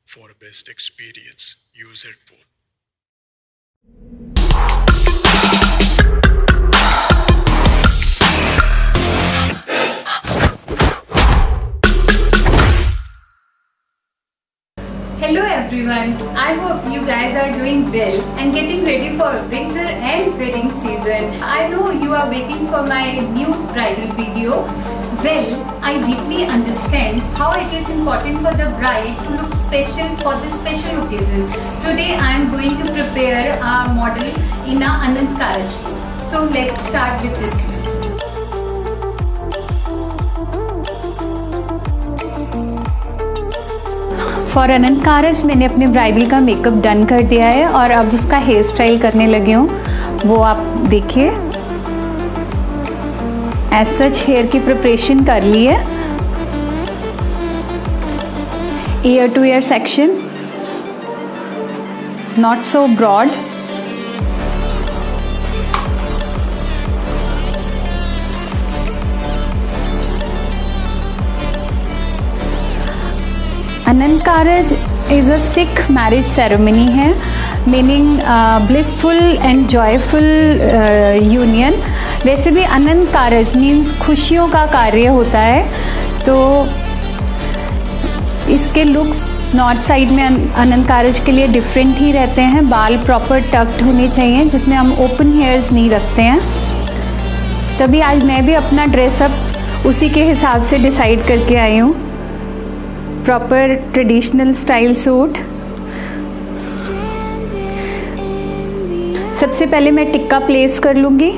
For a best experience, use headphone. Hello everyone, I hope you guys are doing well and getting ready for winter and wedding season. I know you are waiting for my new bridal video. Well, I deeply understand how it is important for the bride to look special for this special occasion. Today I am going to prepare a model in a Anand Karaj look. So let's start with this look. For Anand Karaj मैंने अपने bridal का makeup done कर दिया है और अब उसका hair style करने लगी हूँ, वो आप देखिए। एज सच हेयर की प्रिपरेशन कर ली है। Ear to ear section, not so broad. Anand Karaj is a Sikh marriage ceremony है, meaning blissful and joyful union. वैसे भी अनंत कारज मीन्स खुशियों का कार्य होता है, तो इसके लुक्स नॉर्थ साइड में अनंत कारज के लिए डिफरेंट ही रहते हैं। बाल प्रॉपर टक्ड होने चाहिए, जिसमें हम ओपन हेयर्स नहीं रखते हैं। तभी आज मैं भी अपना ड्रेसअप उसी के हिसाब से डिसाइड करके आई हूँ। Proper traditional style suit. सबसे पहले मैं टिक्का प्लेस कर लूँगी।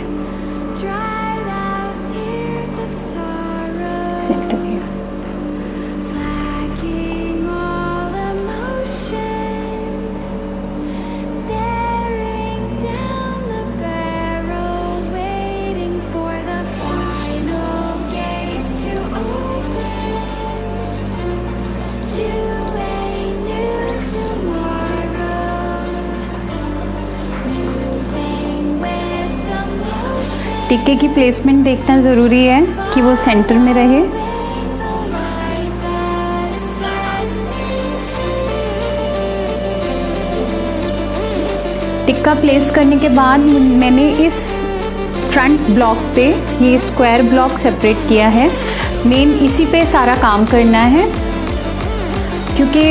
टिक्के की प्लेसमेंट देखना ज़रूरी है कि वो सेंटर में रहे। टिक्का प्लेस करने के बाद मैंने इस फ्रंट ब्लॉक पे ये स्क्वायर ब्लॉक सेपरेट किया है। मेन इसी पे सारा काम करना है, क्योंकि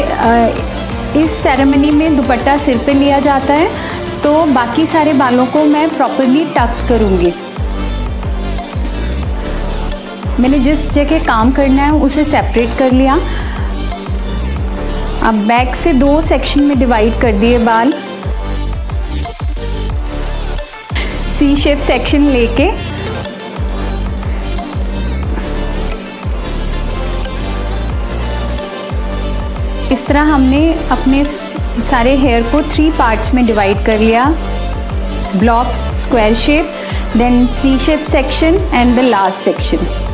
इस सेरेमनी में दुपट्टा सिर पे लिया जाता है, तो बाकी सारे बालों को मैं प्रॉपरली टक करूँगी। मैंने जिस जगह काम करना है उसे सेपरेट कर लिया। अब बैक से 2 सेक्शन में डिवाइड कर दिए बाल। सी शेप सेक्शन लेके इस तरह हमने अपने सारे हेयर को 3 पार्ट्स में डिवाइड कर लिया। Block, square shape, then C shape section and the last section.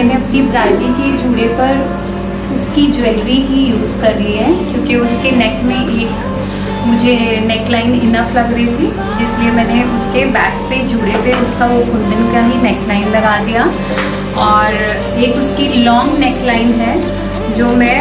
मैंने अपनी ब्राइडल के जूड़े पर उसकी ज्वेलरी ही यूज़ कर रही है, क्योंकि उसके नेक में एक मुझे नेक लाइन इनफ लग रही थी, इसलिए मैंने उसके बैक पे जूड़े पे उसका वो कुंदन का ही नेक लाइन लगा दिया। और एक उसकी लॉन्ग नेक लाइन है जो मैं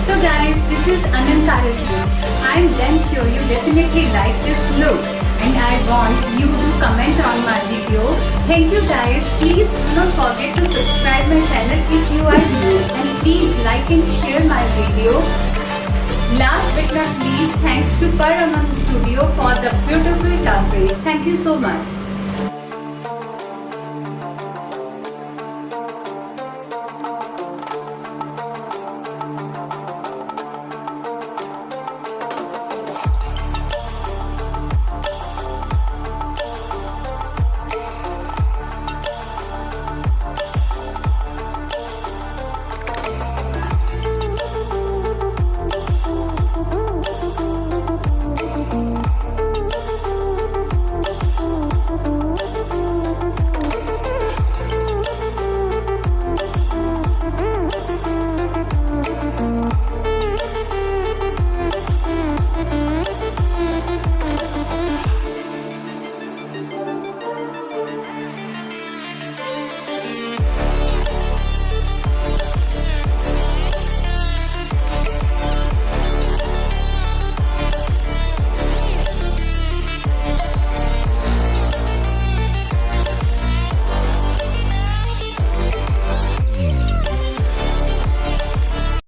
So guys, this is Anand Saraswati. I am damn sure you definitely like this look and I want you to comment on my video. Thank you guys. Please do not forget to subscribe my channel if you are new, and please like and share my video. Last but not least, thanks to Paramount Studio for the beautiful coverage. Thank you so much.